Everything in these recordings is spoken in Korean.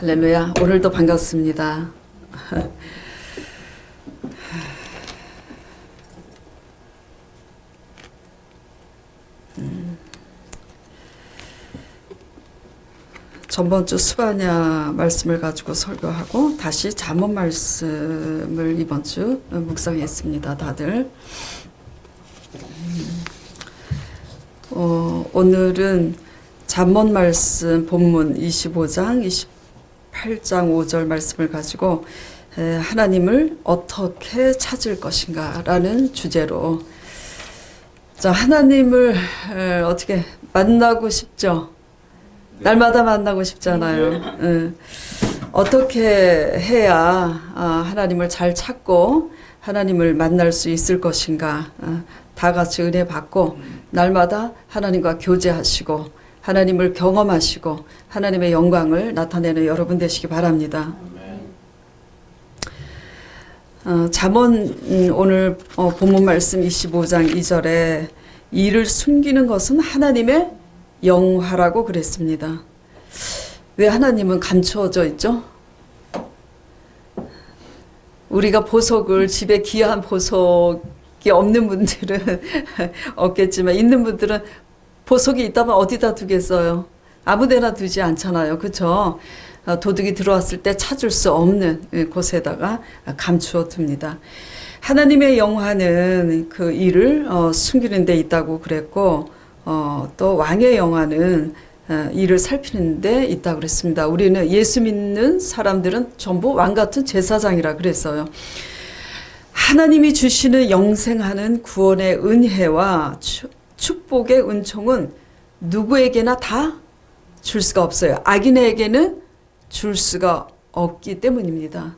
할렐루야. 오늘도 반갑습니다. 전번주 수바냐 말씀을 가지고 설교하고 다시 잠언 말씀을 이번 주 묵상했습니다. 다들. 오늘은 잠언 말씀 본문 25장 28장 5절 말씀을 가지고 하나님을 어떻게 찾을 것인가 라는 주제로, 자, 하나님을 어떻게 만나고 싶죠? 날마다 만나고 싶잖아요. 어떻게 해야 하나님을 잘 찾고 하나님을 만날 수 있을 것인가. 다 같이 은혜 받고 날마다 하나님과 교제하시고 하나님을 경험하시고 하나님의 영광을 나타내는 여러분 되시기 바랍니다. 잠언 오늘 본문 말씀 25장 2절에 이를 숨기는 것은 하나님의 영화라고 그랬습니다. 왜 하나님은 감추어져 있죠? 우리가 보석을, 집에 귀한 보석이 없는 분들은 없겠지만 있는 분들은 보석이 있다면 어디다 두겠어요? 아무데나 두지 않잖아요. 그렇죠? 도둑이 들어왔을 때 찾을 수 없는 곳에다가 감추어 둡니다. 하나님의 영화는 그 일을 숨기는 데 있다고 그랬고, 또 왕의 영화는 일을 살피는 데 있다고 그랬습니다. 우리는 예수 믿는 사람들은 전부 왕 같은 제사장이라 그랬어요. 하나님이 주시는 영생하는 구원의 은혜와 축복의 은총은 누구에게나 다 줄 수가 없어요. 악인에게는 줄 수가 없기 때문입니다.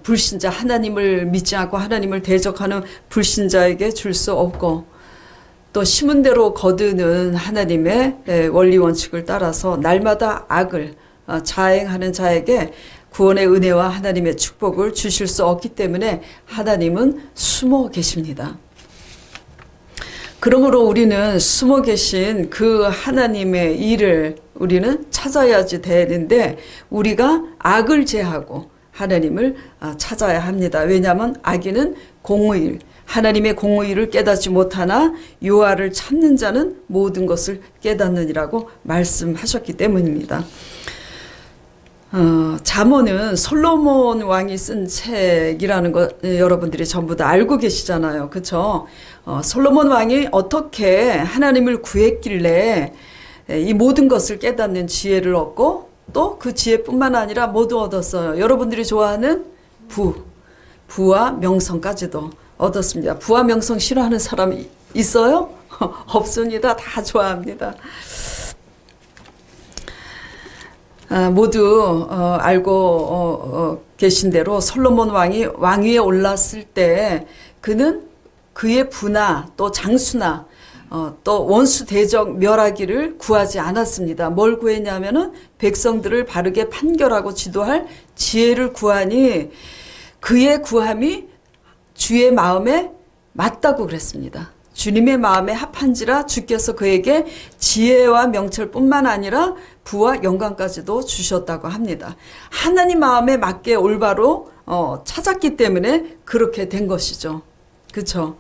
불신자, 하나님을 믿지 않고 하나님을 대적하는 불신자에게 줄 수 없고, 또 심은 대로 거두는 하나님의 원리 원칙을 따라서 날마다 악을 자행하는 자에게 구원의 은혜와 하나님의 축복을 주실 수 없기 때문에 하나님은 숨어 계십니다. 그러므로 우리는 숨어 계신 그 하나님의 일을 우리는 찾아야지 되는데, 우리가 악을 제하고 하나님을 찾아야 합니다. 왜냐하면 악인은 공의일, 하나님의 공의를 깨닫지 못하나 여호와를 찾는 자는 모든 것을 깨닫느니라고 말씀하셨기 때문입니다. 잠언은 솔로몬 왕이 쓴 책이라는 거 여러분들이 전부 다 알고 계시잖아요. 그렇죠? 솔로몬 왕이 어떻게 하나님을 구했길래 이 모든 것을 깨닫는 지혜를 얻고 또 그 지혜뿐만 아니라 모두 얻었어요. 여러분들이 좋아하는 부와 명성까지도 얻었습니다. 부와 명성 싫어하는 사람 있어요? 없습니다. 다 좋아합니다. 모두 알고 계신 대로 솔로몬 왕이 왕위에 올랐을 때 그는 그의 부나 또 장수나 또 원수 대적 멸하기를 구하지 않았습니다. 뭘 구했냐면은 백성들을 바르게 판결하고 지도할 지혜를 구하니 그의 구함이 주의 마음에 맞다고 그랬습니다. 주님의 마음에 합한지라 주께서 그에게 지혜와 명철뿐만 아니라 부와 영광까지도 주셨다고 합니다. 하나님 마음에 맞게 올바로 찾았기 때문에 그렇게 된 것이죠. 그렇죠?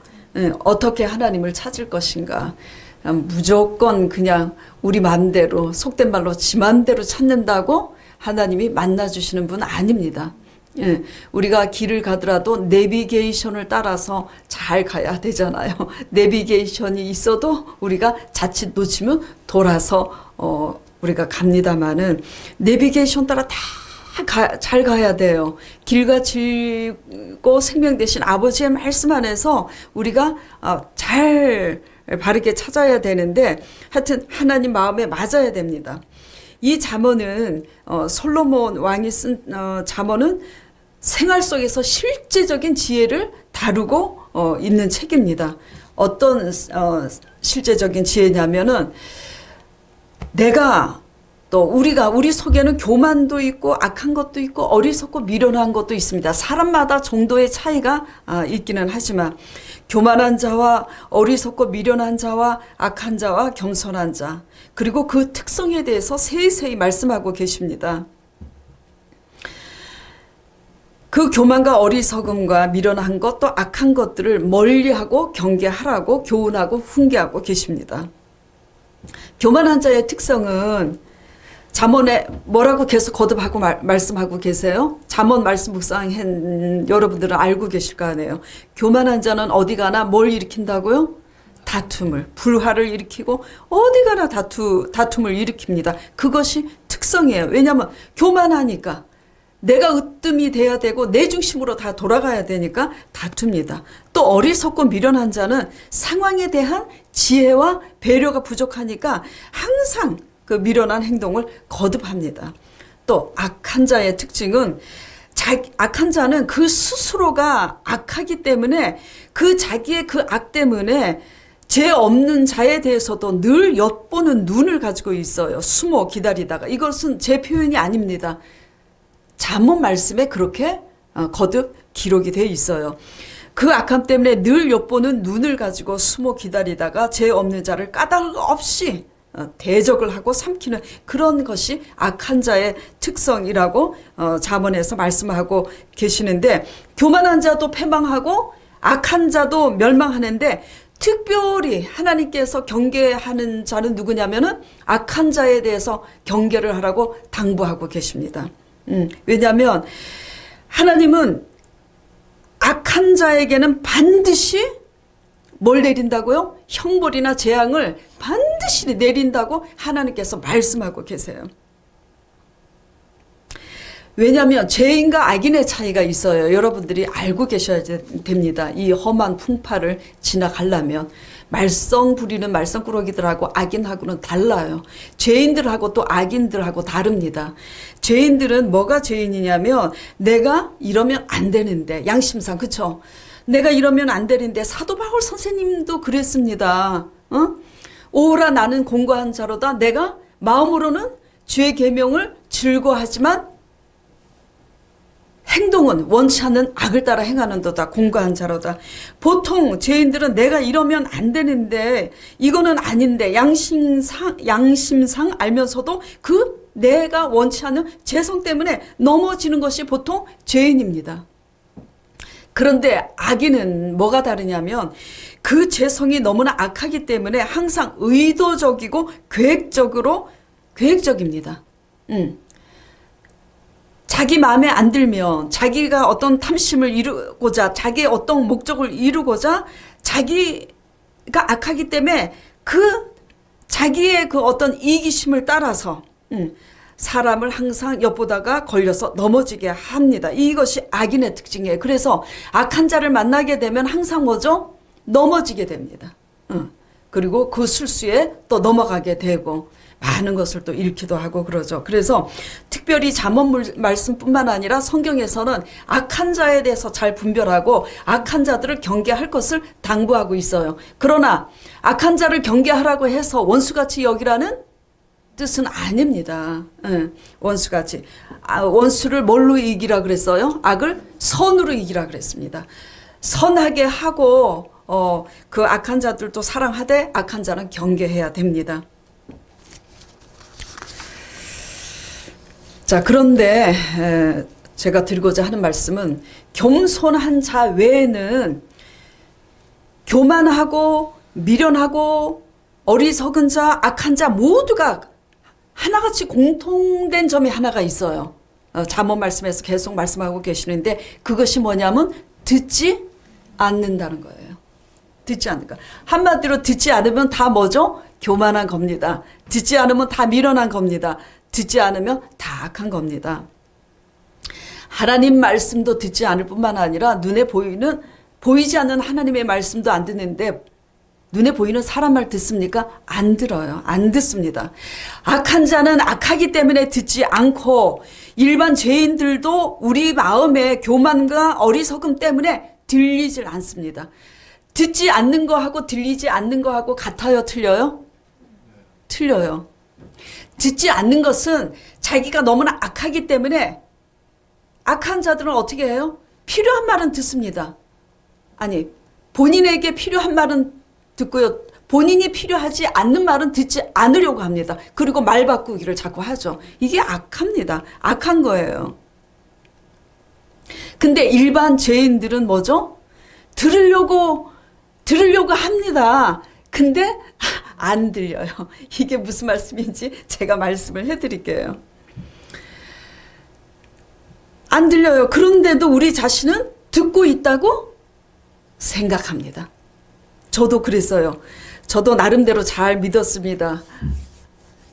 어떻게 하나님을 찾을 것인가? 무조건 그냥 우리 마음대로, 속된 말로 지 마음대로 찾는다고 하나님이 만나주시는 분 아닙니다. 우리가 길을 가더라도 내비게이션을 따라서 잘 가야 되잖아요. 내비게이션이 있어도 우리가 자칫 놓치면 돌아서 우리가 갑니다마는 내비게이션 따라 다 잘 가야 돼요. 길과 질고 생명 되신 아버지의 말씀 안에서 우리가 잘 바르게 찾아야 되는데, 하여튼 하나님 마음에 맞아야 됩니다. 이 잠언은 솔로몬 왕이 쓴 잠언은 생활 속에서 실제적인 지혜를 다루고 있는 책입니다. 어떤 실제적인 지혜냐면은, 내가 또 우리 속에는 교만도 있고 악한 것도 있고 어리석고 미련한 것도 있습니다. 사람마다 정도의 차이가 있기는 하지만 교만한 자와 어리석고 미련한 자와 악한 자와 겸손한 자, 그리고 그 특성에 대해서 세세히 말씀하고 계십니다. 그 교만과 어리석음과 미련한 것 또 악한 것들을 멀리하고 경계하라고 교훈하고 훈계하고 계십니다. 교만한 자의 특성은 잠언에 뭐라고 계속 거듭하고 말씀하고 계세요? 잠언 말씀 묵상한 여러분들은 알고 계실 거 아니에요. 교만한 자는 어디 가나 뭘 일으킨다고요? 다툼을, 불화를 일으키고 어디 가나 다툼을 일으킵니다. 그것이 특성이에요. 왜냐하면 교만하니까 내가 으뜸이 돼야 되고 내 중심으로 다 돌아가야 되니까 다툽니다. 또 어리석고 미련한 자는 상황에 대한 지혜와 배려가 부족하니까 항상 그 미련한 행동을 거듭합니다. 또 악한 자의 특징은 악한 자는 그 스스로가 악하기 때문에 그 자기의 그 악 때문에 죄 없는 자에 대해서도 늘 엿보는 눈을 가지고 있어요. 숨어 기다리다가. 이것은 제 표현이 아닙니다. 잠언 말씀에 그렇게 거듭 기록이 되어 있어요. 그 악함 때문에 늘 엿보는 눈을 가지고 숨어 기다리다가 죄 없는 자를 까닭 없이 대적을 하고 삼키는 그런 것이 악한 자의 특성이라고 잠언에서 말씀하고 계시는데, 교만한 자도 패망하고 악한 자도 멸망하는데 특별히 하나님께서 경계하는 자는 누구냐면은 악한 자에 대해서 경계를 하라고 당부하고 계십니다. 왜냐하면 하나님은 악한 자에게는 반드시 뭘 내린다고요? 형벌이나 재앙을 반드시 내린다고 하나님께서 말씀하고 계세요. 왜냐하면 죄인과 악인의 차이가 있어요. 여러분들이 알고 계셔야 됩니다. 이 험한 풍파를 지나가려면 말썽 부리는 말썽꾸러기들하고 악인하고는 달라요. 죄인들하고 또 악인들하고 다릅니다. 죄인들은 뭐가 죄인이냐면 내가 이러면 안 되는데, 양심상, 그쵸? 내가 이러면 안 되는데, 사도 바울 선생님도 그랬습니다. 오라 나는 공고한 자로다. 내가 마음으로는 죄 계명을 즐거워하지만 행동은 원치 않는 악을 따라 행하는도다. 공고한 자로다. 보통 죄인들은 내가 이러면 안 되는데, 이거는 아닌데, 양심상 알면서도 그 내가 원치 않는 죄성 때문에 넘어지는 것이 보통 죄인입니다. 그런데 악인은 뭐가 다르냐면 그 죄성이 너무나 악하기 때문에 항상 의도적이고 계획적입니다. 자기 마음에 안 들면 자기가 어떤 탐심을 이루고자, 자기의 어떤 목적을 이루고자, 자기가 악하기 때문에 그 자기의 그 어떤 이기심을 따라서 사람을 항상 엿보다가 걸려서 넘어지게 합니다. 이것이 악인의 특징이에요. 그래서 악한 자를 만나게 되면 항상 뭐죠? 넘어지게 됩니다. 그리고 그 술수에 또 넘어가게 되고 많은 것을 또 잃기도 하고 그러죠. 그래서 특별히 잠언 말씀뿐만 아니라 성경에서는 악한 자에 대해서 잘 분별하고 악한 자들을 경계할 것을 당부하고 있어요. 그러나 악한 자를 경계하라고 해서 원수같이 여기라는 뜻은 아닙니다. 원수같이. 원수를 뭘로 이기라 그랬어요? 악을 선으로 이기라 그랬습니다. 선하게 하고 그 악한 자들도 사랑하되 악한 자는 경계해야 됩니다. 자, 그런데 제가 드리고자 하는 말씀은 겸손한 자 외에는 교만하고 미련하고 어리석은 자, 악한 자 모두가 하나같이 공통된 점이 하나가 있어요. 잠언 말씀에서 계속 말씀하고 계시는데 그것이 뭐냐면 듣지 않는다는 거예요. 듣지 않는다. 한마디로 듣지 않으면 다 뭐죠? 교만한 겁니다. 듣지 않으면 다 미련한 겁니다. 듣지 않으면 다 악한 겁니다. 하나님 말씀도 듣지 않을 뿐만 아니라 눈에 보이지 않는 하나님의 말씀도 안 듣는데 눈에 보이는 사람 말 듣습니까? 안 들어요. 안 듣습니다. 악한 자는 악하기 때문에 듣지 않고 일반 죄인들도 우리 마음의 교만과 어리석음 때문에 들리질 않습니다. 듣지 않는 거하고 들리지 않는 거하고 같아요? 틀려요? 틀려요. 듣지 않는 것은 자기가 너무나 악하기 때문에 악한 자들은 어떻게 해요? 필요한 말은 듣습니다. 아니, 본인에게 필요한 말은 듣고요. 본인이 필요하지 않는 말은 듣지 않으려고 합니다. 그리고 말 바꾸기를 자꾸 하죠. 이게 악합니다. 악한 거예요. 근데 일반 죄인들은 뭐죠? 들으려고 합니다. 근데 안 들려요. 이게 무슨 말씀인지 제가 말씀을 해드릴게요. 안 들려요. 그런데도 우리 자신은 듣고 있다고 생각합니다. 저도 그랬어요. 저도 나름대로 잘 믿었습니다.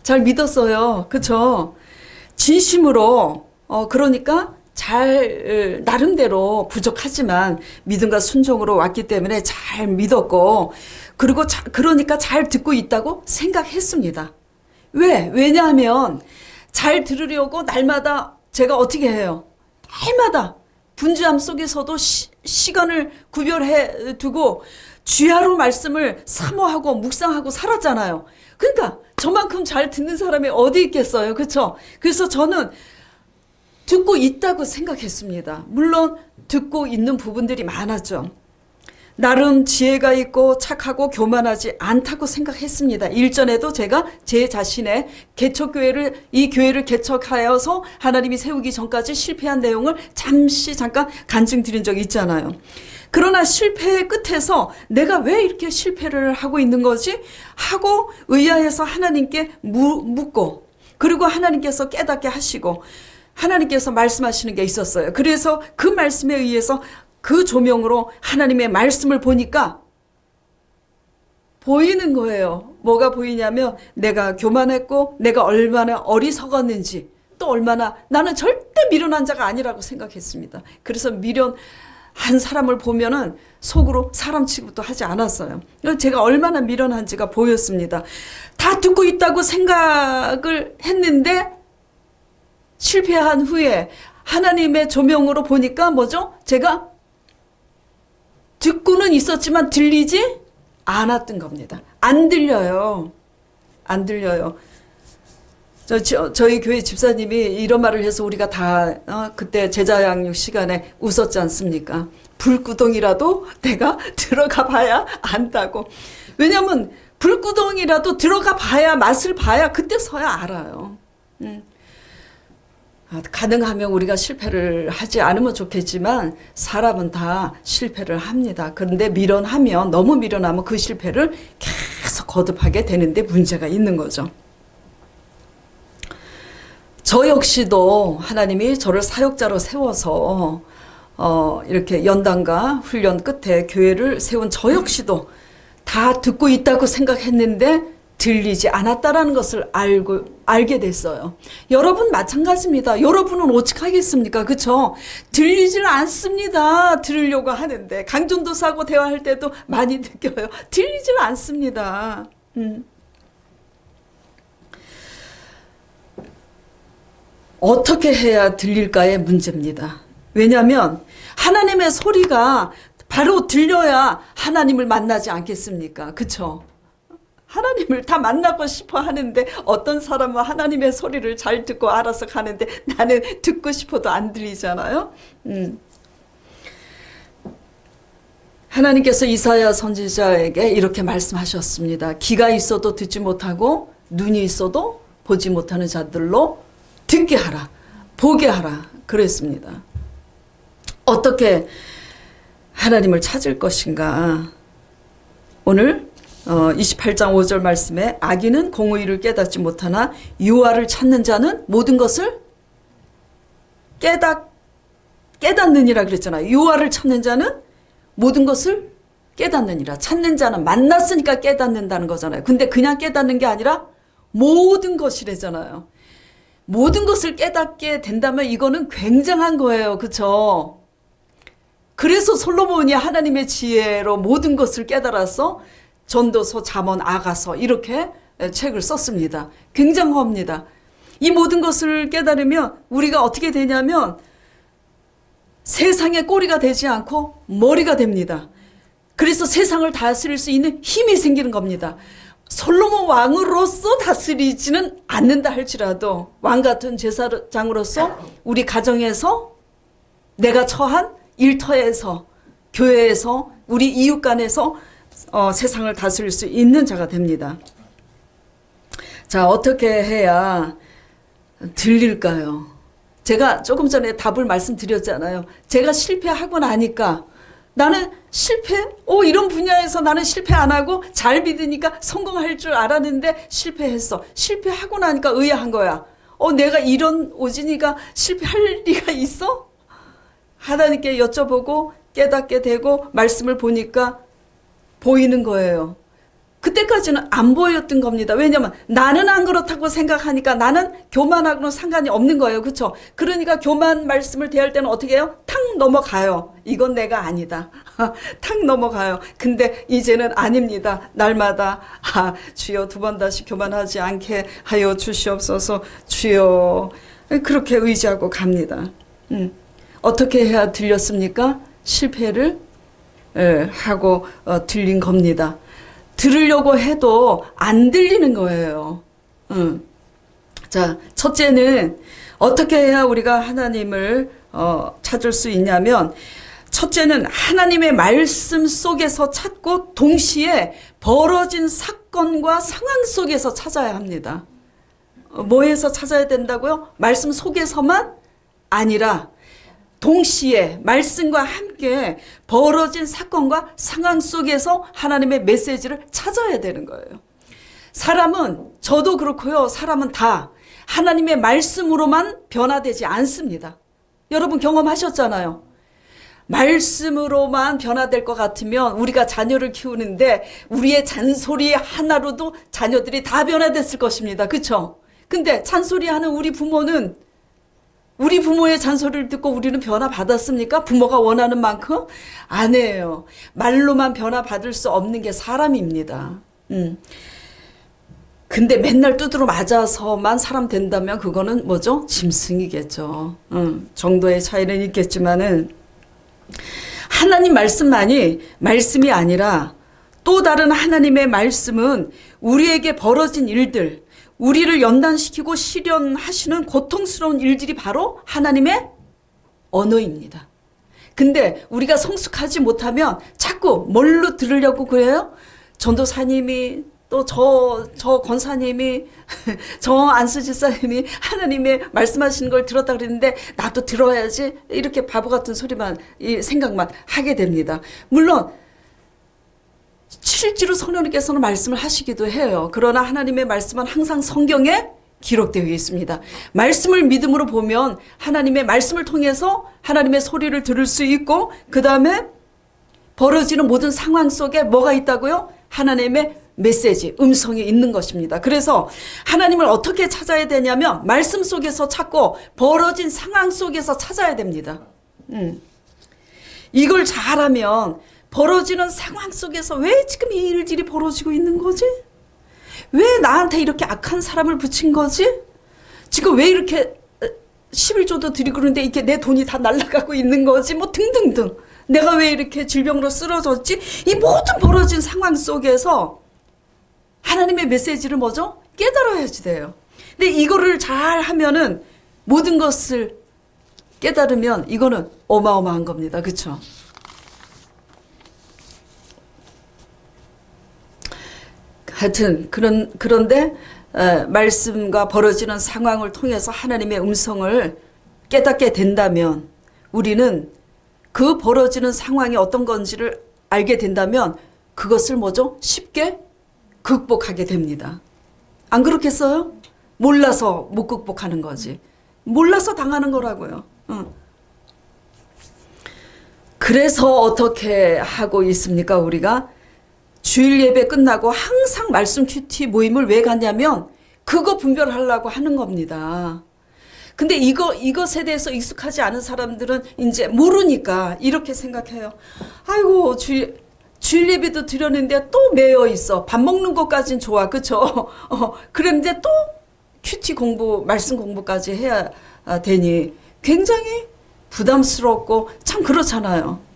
잘 믿었어요. 그쵸? 진심으로, 그러니까 나름대로 부족하지만 믿음과 순종으로 왔기 때문에 잘 믿었고, 그리고 그러니까 잘 듣고 있다고 생각했습니다. 왜냐하면 잘 들으려고 날마다 제가 어떻게 해요? 날마다 분주함 속에서도 시간을 구별해 두고 주야로 말씀을 사모하고 묵상하고 살았잖아요. 그러니까 저만큼 잘 듣는 사람이 어디 있겠어요. 그렇죠? 그래서 저는 듣고 있다고 생각했습니다. 물론 듣고 있는 부분들이 많았죠. 나름 지혜가 있고 착하고 교만하지 않다고 생각했습니다. 일전에도 제가 제 자신의 이 교회를 개척하여서 하나님이 세우기 전까지 실패한 내용을 잠깐 간증드린 적이 있잖아요. 그러나 실패의 끝에서 내가 왜 이렇게 실패를 하고 있는 거지? 하고 의아해서 하나님께 묻고, 그리고 하나님께서 깨닫게 하시고 하나님께서 말씀하시는 게 있었어요. 그래서 그 말씀에 의해서 그 조명으로 하나님의 말씀을 보니까 보이는 거예요. 뭐가 보이냐면 내가 교만했고 내가 얼마나 어리석었는지, 또 얼마나 나는 절대 미련한 자가 아니라고 생각했습니다. 그래서 미련한 사람을 보면은 속으로 사람 취급도 하지 않았어요. 제가 얼마나 미련한지가 보였습니다. 다 듣고 있다고 생각을 했는데 실패한 후에 하나님의 조명으로 보니까 뭐죠? 제가 듣고는 있었지만 들리지 않았던 겁니다. 안 들려요. 안 들려요. 저희 교회 집사님이 이런 말을 해서 우리가 다 그때 제자 양육 시간에 웃었지 않습니까? 불구덩이라도 내가 들어가 봐야 안다고. 왜냐하면 불구덩이라도 들어가 봐야, 맛을 봐야 그때서야 알아요. 가능하면 우리가 실패를 하지 않으면 좋겠지만 사람은 다 실패를 합니다. 그런데 너무 미련하면 그 실패를 계속 거듭하게 되는데 문제가 있는 거죠. 저 역시도 하나님이 저를 사역자로 세워서 이렇게 연단과 훈련 끝에 교회를 세운 저 역시도 다 듣고 있다고 생각했는데 들리지 않았다라는 것을 알게 됐어요. 여러분 마찬가지입니다. 여러분은 오직하겠습니까? 그렇죠? 들리지는 않습니다. 들으려고 하는데 강전도사하고 대화할 때도 많이 느껴요. 들리지는 않습니다. 어떻게 해야 들릴까의 문제입니다. 왜냐하면 하나님의 소리가 바로 들려야 하나님을 만나지 않겠습니까? 그렇죠? 하나님을 다 만나고 싶어 하는데 어떤 사람은 하나님의 소리를 잘 듣고 알아서 가는데 나는 듣고 싶어도 안 들리잖아요. 하나님께서 이사야 선지자에게 이렇게 말씀하셨습니다. 귀가 있어도 듣지 못하고 눈이 있어도 보지 못하는 자들로 듣게 하라, 보게 하라 그랬습니다. 어떻게 하나님을 찾을 것인가? 오늘 28장 5절 말씀에 악인은 공의를 깨닫지 못하나 유아를 찾는 자는 모든 것을 깨닫느니라 그랬잖아요. 유아를 찾는 자는 모든 것을 깨닫느니라. 찾는 자는 만났으니까 깨닫는다는 거잖아요. 근데 그냥 깨닫는 게 아니라 모든 것이래잖아요. 모든 것을 깨닫게 된다면 이거는 굉장한 거예요. 그렇죠? 그래서 솔로몬이 하나님의 지혜로 모든 것을 깨달아서 전도서, 잠언, 아가서 이렇게 책을 썼습니다. 굉장합니다. 이 모든 것을 깨달으면 우리가 어떻게 되냐면 세상의 꼬리가 되지 않고 머리가 됩니다. 그래서 세상을 다스릴 수 있는 힘이 생기는 겁니다. 솔로몬 왕으로서 다스리지는 않는다 할지라도 왕 같은 제사장으로서 우리 가정에서 내가 처한 일터에서 교회에서 우리 이웃 간에서 세상을 다스릴 수 있는 자가 됩니다. 자, 어떻게 해야 들릴까요? 제가 조금 전에 답을 말씀드렸잖아요. 제가 실패하고 나니까 나는 이런 분야에서 나는 실패 안 하고 잘 믿으니까 성공할 줄 알았는데 실패했어. 실패하고 나니까 의아한 거야. 내가 이런 오진이가 실패할 리가 있어? 하나님께 여쭤보고 깨닫게 되고 말씀을 보니까 보이는 거예요. 그때까지는 안 보였던 겁니다. 왜냐면 나는 안 그렇다고 생각하니까 나는 교만하고는 상관이 없는 거예요. 그렇죠? 그러니까 교만 말씀을 대할 때는 어떻게 해요? 탁 넘어가요. 이건 내가 아니다. 탁 넘어가요. 근데 이제는 아닙니다. 날마다 주여 2번 다시 교만하지 않게 하여 주시옵소서. 주여 그렇게 의지하고 갑니다. 어떻게 해야 들렸습니까? 실패를 하고 들린 겁니다. 들으려고 해도 안 들리는 거예요. 자, 첫째는 어떻게 해야 우리가 하나님을 찾을 수 있냐면, 첫째는 하나님의 말씀 속에서 찾고 동시에 벌어진 사건과 상황 속에서 찾아야 합니다. 뭐에서 찾아야 된다고요? 말씀 속에서만 아니라 동시에 말씀과 함께 벌어진 사건과 상황 속에서 하나님의 메시지를 찾아야 되는 거예요. 사람은, 저도 그렇고요. 사람은 다 하나님의 말씀으로만 변화되지 않습니다. 여러분 경험하셨잖아요. 말씀으로만 변화될 것 같으면 우리가 자녀를 키우는데 우리의 잔소리 하나로도 자녀들이 다 변화됐을 것입니다. 그렇죠? 근데 잔소리하는 우리 부모는, 우리 부모의 잔소리를 듣고 우리는 변화받았습니까? 부모가 원하는 만큼? 아니에요. 말로만 변화받을 수 없는 게 사람입니다. 근데 맨날 두드러 맞아서만 사람 된다면 그거는 뭐죠? 짐승이겠죠. 정도의 차이는 있겠지만은 하나님 말씀만이 말씀이 아니라 또 다른 하나님의 말씀은 우리에게 벌어진 일들, 우리를 연단시키고 실현하시는 고통스러운 일들이 바로 하나님의 언어입니다. 근데 우리가 성숙하지 못하면 자꾸 뭘로 들으려고 그래요? 전도사님이, 또 저 권사님이, 저 안수집사님이 하나님의 말씀하시는 걸 들었다 그랬는데 나도 들어야지, 이렇게 바보 같은 소리만, 이 생각만 하게 됩니다. 물론 실제로 성령님께서는 말씀을 하시기도 해요. 그러나 하나님의 말씀은 항상 성경에 기록되어 있습니다. 말씀을 믿음으로 보면 하나님의 말씀을 통해서 하나님의 소리를 들을 수 있고, 그 다음에 벌어지는 모든 상황 속에 뭐가 있다고요? 하나님의 메시지, 음성이 있는 것입니다. 그래서 하나님을 어떻게 찾아야 되냐면 말씀 속에서 찾고 벌어진 상황 속에서 찾아야 됩니다. 이걸 잘하면 벌어지는 상황 속에서 왜 지금 이 일들이 벌어지고 있는 거지? 왜 나한테 이렇게 악한 사람을 붙인 거지? 지금 왜 이렇게 11조도 드리고 그러는데 이렇게 내 돈이 다 날아가고 있는 거지? 뭐 등등등. 내가 왜 이렇게 질병으로 쓰러졌지? 이 모든 벌어진 상황 속에서 하나님의 메시지를 뭐죠? 깨달아야지 돼요. 근데 이거를 잘 하면은 모든 것을 깨달으면 이거는 어마어마한 겁니다. 그렇죠? 하여튼 그런데 말씀과 벌어지는 상황을 통해서 하나님의 음성을 깨닫게 된다면, 우리는 그 벌어지는 상황이 어떤 건지를 알게 된다면 그것을 뭐죠? 쉽게 극복하게 됩니다. 안 그렇겠어요? 몰라서 못 극복하는 거지. 몰라서 당하는 거라고요. 그래서 어떻게 하고 있습니까? 우리가 주일 예배 끝나고 항상 말씀 큐티 모임을 왜 갔냐면 그거 분별하려고 하는 겁니다. 근데 이것에 대해서 익숙하지 않은 사람들은 이제 모르니까 이렇게 생각해요. 아이고, 주일 예배도 드렸는데 또 매여 있어. 밥 먹는 것까진 좋아. 그쵸? 그런데 또 큐티 공부, 말씀 공부까지 해야 되니 굉장히 부담스럽고 참 그렇잖아요.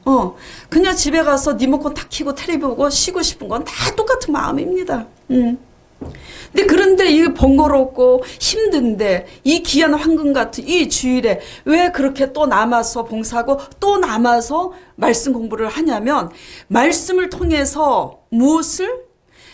그냥 집에 가서 리모컨 탁 켜고 텔레비 보고 쉬고 싶은 건 다 똑같은 마음입니다. 근데 그런데 이 번거롭고 힘든데 이 귀한 황금 같은 이 주일에 왜 그렇게 또 남아서 봉사하고 또 남아서 말씀 공부를 하냐면, 말씀을 통해서 무엇을?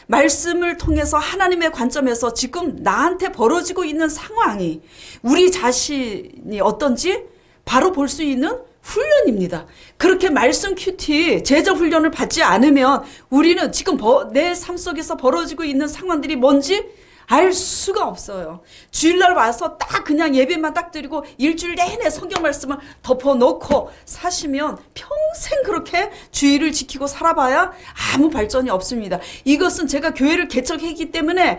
말씀을 통해서 하나님의 관점에서 지금 나한테 벌어지고 있는 상황이 우리 자신이 어떤지 바로 볼 수 있는 훈련입니다. 그렇게 말씀 큐티 제자 훈련을 받지 않으면 우리는 지금 내 삶 속에서 벌어지고 있는 상황들이 뭔지 알 수가 없어요. 주일날 와서 딱 그냥 예배만 딱 드리고 일주일 내내 성경 말씀을 덮어놓고 사시면 평생 그렇게 주일을 지키고 살아봐야 아무 발전이 없습니다. 이것은 제가 교회를 개척했기 때문에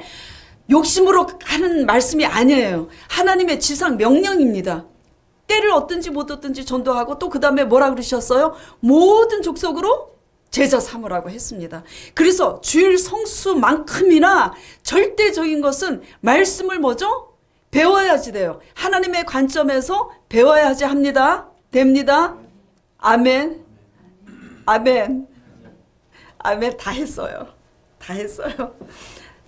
욕심으로 하는 말씀이 아니에요. 하나님의 지상 명령입니다. 때를 얻든지 못 얻든지 전도하고 또 그 다음에 뭐라 그러셨어요? 모든 족속으로 제자 삼으라고 했습니다. 그래서 주일 성수만큼이나 절대적인 것은 말씀을 뭐죠? 배워야지 돼요. 하나님의 관점에서 배워야지 합니다. 됩니다. 아멘. 아멘. 아멘. 다 했어요. 다 했어요.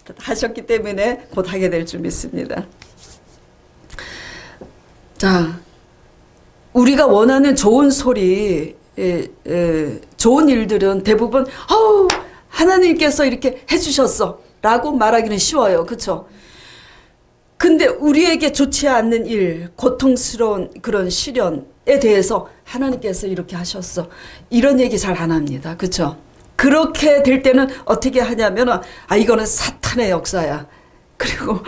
다 하셨기 때문에 곧 하게 될 줄 믿습니다. 자, 우리가 원하는 좋은 소리, 좋은 일들은 대부분 하나님께서 이렇게 해주셨어 라고 말하기는 쉬워요. 그렇죠? 근데 우리에게 좋지 않는 일, 고통스러운 그런 시련에 대해서 하나님께서 이렇게 하셨어, 이런 얘기 잘 안 합니다. 그렇죠? 그렇게 될 때는 어떻게 하냐면 이거는 사탄의 역사야. 그리고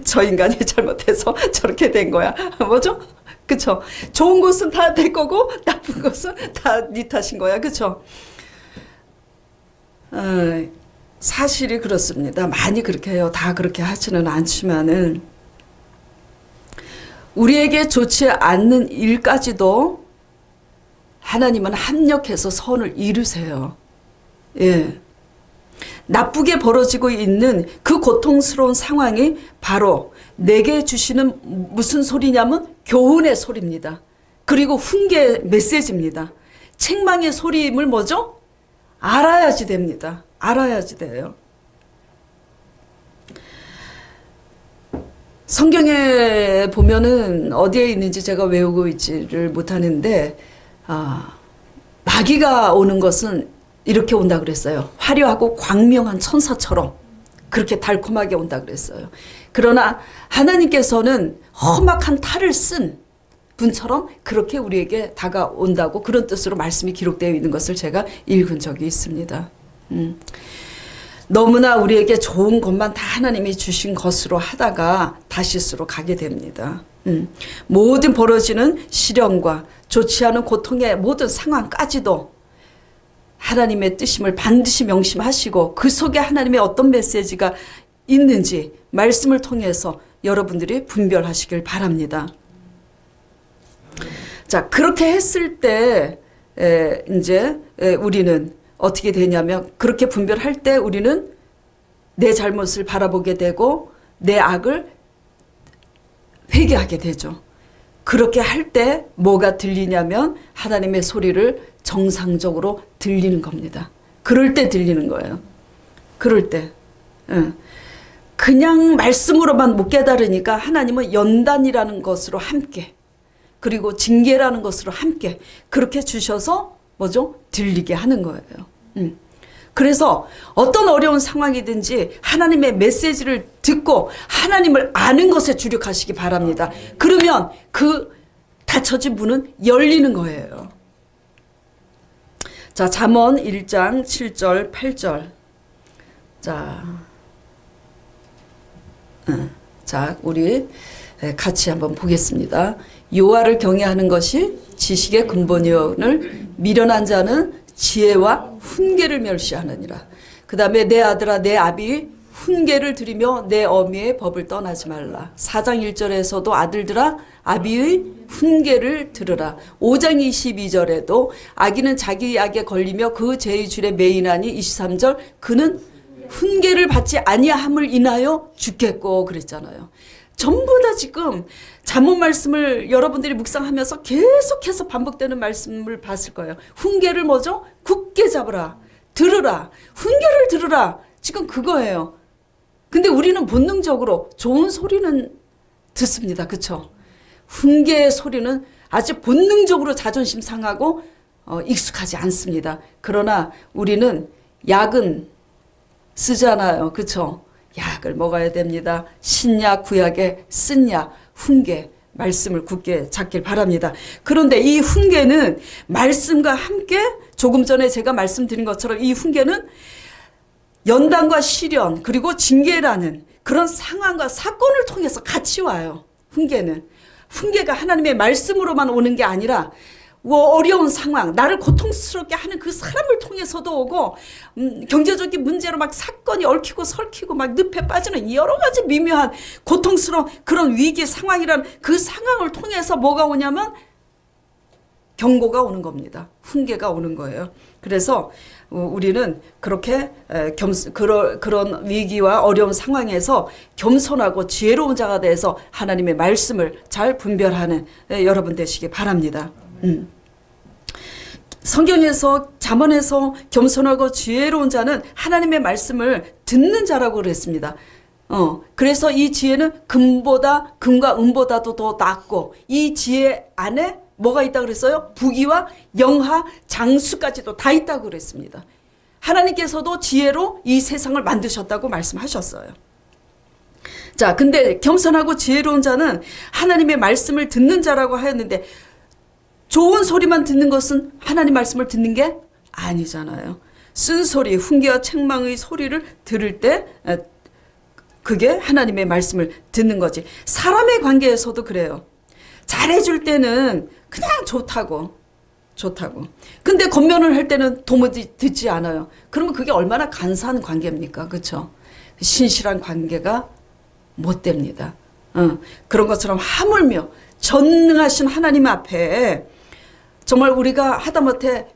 저 인간이 잘못해서 저렇게 된 거야. 뭐죠? 그쵸? 좋은 것은 다 내 거고 나쁜 것은 다 네 탓인 거야. 그쵸? 사실이 그렇습니다. 많이 그렇게 해요. 다 그렇게 하지는 않지만은 우리에게 좋지 않는 일까지도 하나님은 합력해서 선을 이루세요. 예. 나쁘게 벌어지고 있는 그 고통스러운 상황이 바로 내게 주시는 무슨 소리냐면 교훈의 소리입니다. 그리고 훈계 메시지입니다. 책망의 소리임을 뭐죠? 알아야지 됩니다. 알아야지 돼요. 성경에 보면은 어디에 있는지 제가 외우고 있지를 못하는데 마귀가 오는 것은 이렇게 온다 그랬어요. 화려하고 광명한 천사처럼 그렇게 달콤하게 온다 그랬어요. 그러나 하나님께서는 험악한 탈을 쓴 분처럼 그렇게 우리에게 다가온다고 그런 뜻으로 말씀이 기록되어 있는 것을 제가 읽은 적이 있습니다. 너무나 우리에게 좋은 것만 다 하나님이 주신 것으로 하다가 다시스로 가게 됩니다. 모든 벌어지는 시련과 좋지 않은 고통의 모든 상황까지도 하나님의 뜻임을 반드시 명심하시고 그 속에 하나님의 어떤 메시지가 있는지 말씀을 통해서 여러분들이 분별하시길 바랍니다. 자, 그렇게 했을 때 이제 우리는 어떻게 되냐면 그렇게 분별할 때 우리는 내 잘못을 바라보게 되고 내 악을 회개하게 되죠. 그렇게 할 때 뭐가 들리냐면 하나님의 소리를 정상적으로 들리는 겁니다. 그럴 때 들리는 거예요. 그럴 때. 그냥 말씀으로만 못 깨달으니까 하나님은 연단이라는 것으로 함께 그리고 징계라는 것으로 함께 그렇게 주셔서 뭐죠? 들리게 하는 거예요. 그래서 어떤 어려운 상황이든지 하나님의 메시지를 듣고 하나님을 아는 것에 주력하시기 바랍니다. 그러면 그 닫혀진 문은 열리는 거예요. 자, 잠언 1장 7절 8절. 자, 우리 같이 한번 보겠습니다. 여호와를 경외하는 것이 지식의 근본이오늘 미련한 자는 지혜와 훈계를 멸시하느니라. 그 다음에 내 아들아 내 아비 훈계를 들이며 내 어미의 법을 떠나지 말라. 4장 1절에서도 아들들아 아비의 훈계를 들으라. 5장 22절에도 아기는 자기 악에 걸리며 그 죄의 줄에 매이나니 23절 그는 훈계를 받지 아니함을 인하여 죽겠고 그랬잖아요. 전부 다 지금 잠언 말씀을 여러분들이 묵상하면서 계속해서 반복되는 말씀을 봤을 거예요. 훈계를 뭐죠? 굳게 잡으라. 들으라. 훈계를 들으라. 지금 그거예요. 근데 우리는 본능적으로 좋은 소리는 듣습니다. 그렇죠? 훈계의 소리는 아주 본능적으로 자존심 상하고 익숙하지 않습니다. 그러나 우리는 약은 쓰잖아요. 그쵸? 약을 먹어야 됩니다. 신약, 구약에 쓴 약, 훈계, 말씀을 굳게 잡길 바랍니다. 그런데 이 훈계는 말씀과 함께 조금 전에 제가 말씀드린 것처럼 이 훈계는 연단과 시련 그리고 징계라는 그런 상황과 사건을 통해서 같이 와요. 훈계는. 훈계가 하나님의 말씀으로만 오는 게 아니라 어려운 상황, 나를 고통스럽게 하는 그 사람을 통해서도 오고 경제적인 문제로 막 사건이 얽히고 설키고 막 늪에 빠지는 여러 가지 미묘한 고통스러운 그런 위기 상황이란 그 상황을 통해서 뭐가 오냐면 경고가 오는 겁니다. 훈계가 오는 거예요. 그래서 우리는 그렇게 그런 위기와 어려운 상황에서 겸손하고 지혜로운 자가 돼서 하나님의 말씀을 잘 분별하는 여러분 되시기 바랍니다. 성경에서 잠언에서 겸손하고 지혜로운 자는 하나님의 말씀을 듣는 자라고 그랬습니다. 그래서 이 지혜는 금과 은보다도 더 낫고 이 지혜 안에 뭐가 있다고 그랬어요? 부귀와 영하, 장수까지도 다 있다고 그랬습니다. 하나님께서도 지혜로 이 세상을 만드셨다고 말씀하셨어요. 자, 근데 겸손하고 지혜로운 자는 하나님의 말씀을 듣는 자라고 하였는데 좋은 소리만 듣는 것은 하나님 말씀을 듣는 게 아니잖아요. 쓴소리, 훈계와 책망의 소리를 들을 때 그게 하나님의 말씀을 듣는 거지. 사람의 관계에서도 그래요. 잘해줄 때는 그냥 좋다고. 근데 겉면을 할 때는 도무지 듣지 않아요. 그러면 그게 얼마나 간사한 관계입니까? 그렇죠? 신실한 관계가 못 됩니다. 그런 것처럼 하물며 전능하신 하나님 앞에 정말 우리가 하다못해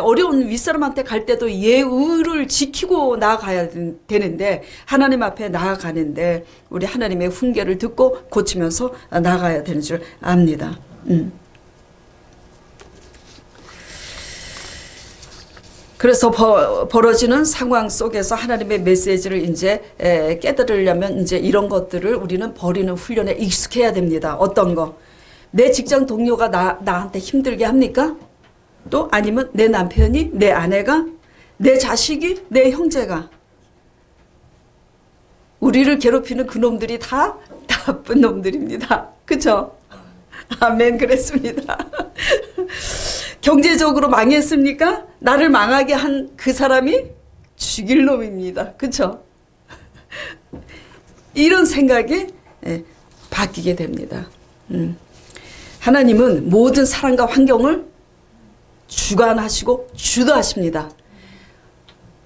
어려운 윗사람한테 갈 때도 예의를 지키고 나아가야 되는데 하나님 앞에 나아가는데 우리 하나님의 훈계를 듣고 고치면서 나아가야 되는 줄 압니다. 그래서 벌어지는 상황 속에서 하나님의 메시지를 이제 깨달으려면 이제 이런 것들을 우리는 버리는 훈련에 익숙해야 됩니다. 어떤 거? 내 직장 동료가 나한테 힘들게 합니까? 또 아니면 내 남편이, 내 아내가, 내 자식이, 내 형제가. 우리를 괴롭히는 그놈들이 다 나쁜 놈들입니다. 그쵸? 아멘, 그랬습니다. 경제적으로 망했습니까? 나를 망하게 한 그 사람이 죽일 놈입니다. 그쵸? 이런 생각이 바뀌게 됩니다. 하나님은 모든 사람과 환경을 주관하시고 주도하십니다.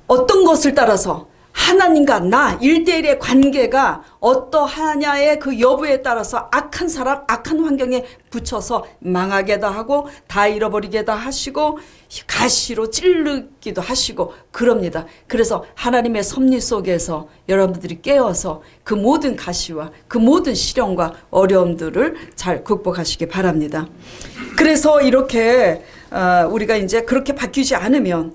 어떤 것을 따라서 하나님과 나 1대1의 관계가 어떠하냐의 그 여부에 따라서 악한 사람, 악한 환경에 붙여서 망하게도 하고 다 잃어버리게도 하시고 가시로 찌르기도 하시고 그럽니다. 그래서 하나님의 섭리 속에서 여러분들이 깨어서 그 모든 가시와 그 모든 시련과 어려움들을 잘 극복하시기 바랍니다. 그래서 이렇게 우리가 이제 그렇게 바뀌지 않으면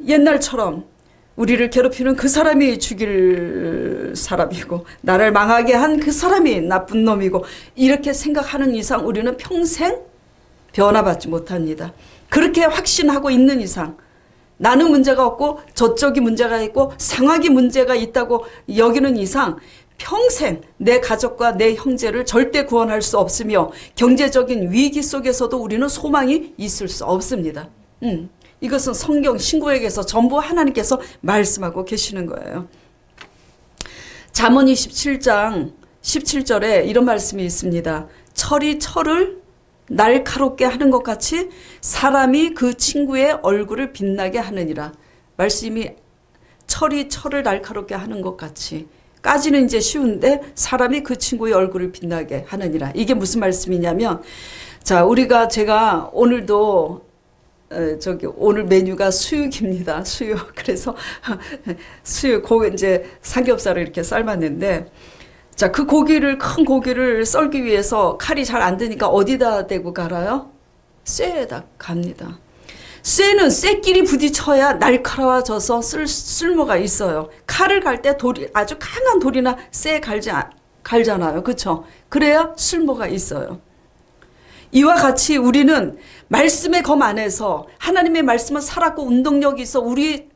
옛날처럼 우리를 괴롭히는 그 사람이 죽일 사람이고 나를 망하게 한 그 사람이 나쁜 놈이고 이렇게 생각하는 이상 우리는 평생 변화받지 못합니다. 그렇게 확신하고 있는 이상 나는 문제가 없고 저쪽이 문제가 있고 상황이 문제가 있다고 여기는 이상 평생 내 가족과 내 형제를 절대 구원할 수 없으며 경제적인 위기 속에서도 우리는 소망이 있을 수 없습니다. 이것은 성경 신구약에서 전부 하나님께서 말씀하고 계시는 거예요. 잠언 27장 17절에 이런 말씀이 있습니다. 철이 철을 날카롭게 하는 것 같이 사람이 그 친구의 얼굴을 빛나게 하느니라. 말씀이 철이 철을 날카롭게 하는 것 같이 까지는 이제 쉬운데 사람이 그 친구의 얼굴을 빛나게 하느니라. 이게 무슨 말씀이냐면 자, 제가 오늘도 오늘 메뉴가 수육입니다. 수육. 그래서 수육, 이제 삼겹살을 이렇게 삶았는데, 자, 그 큰 고기를 썰기 위해서 칼이 잘 안 되니까 어디다 대고 갈아요? 쇠에다 갑니다. 쇠는 쇠끼리 부딪혀야 날카로워져서 쓸모가 있어요. 칼을 갈 때 아주 강한 돌이나 쇠 갈잖아요. 그쵸? 그래야 쓸모가 있어요. 이와 같이 우리는 말씀의 검 안에서 하나님의 말씀은 살았고 운동력이 있어 우리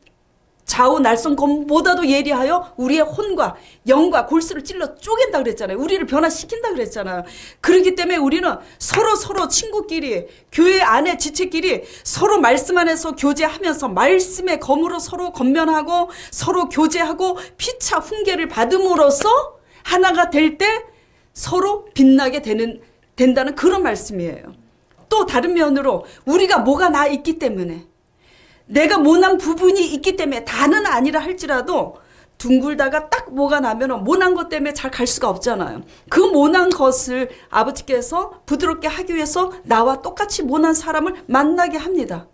좌우 날성검보다도 예리하여 우리의 혼과 영과 골수를 찔러 쪼갠다 그랬잖아요. 우리를 변화시킨다 그랬잖아요. 그렇기 때문에 우리는 서로 친구끼리, 교회 안에 지체끼리 서로 말씀 안에서 교제하면서 말씀의 검으로 서로 권면하고 서로 교제하고 피차 훈계를 받음으로써 하나가 될 때 서로 빛나게 된다는 그런 말씀이에요. 또 다른 면으로 우리가 뭐가 나 있기 때문에, 내가 모난 부분이 있기 때문에, 다는 아니라 할지라도 둥글다가 딱 뭐가 나면 모난 것 때문에 잘 갈 수가 없잖아요. 그 모난 것을 아버지께서 부드럽게 하기 위해서 나와 똑같이 모난 사람을 만나게 합니다.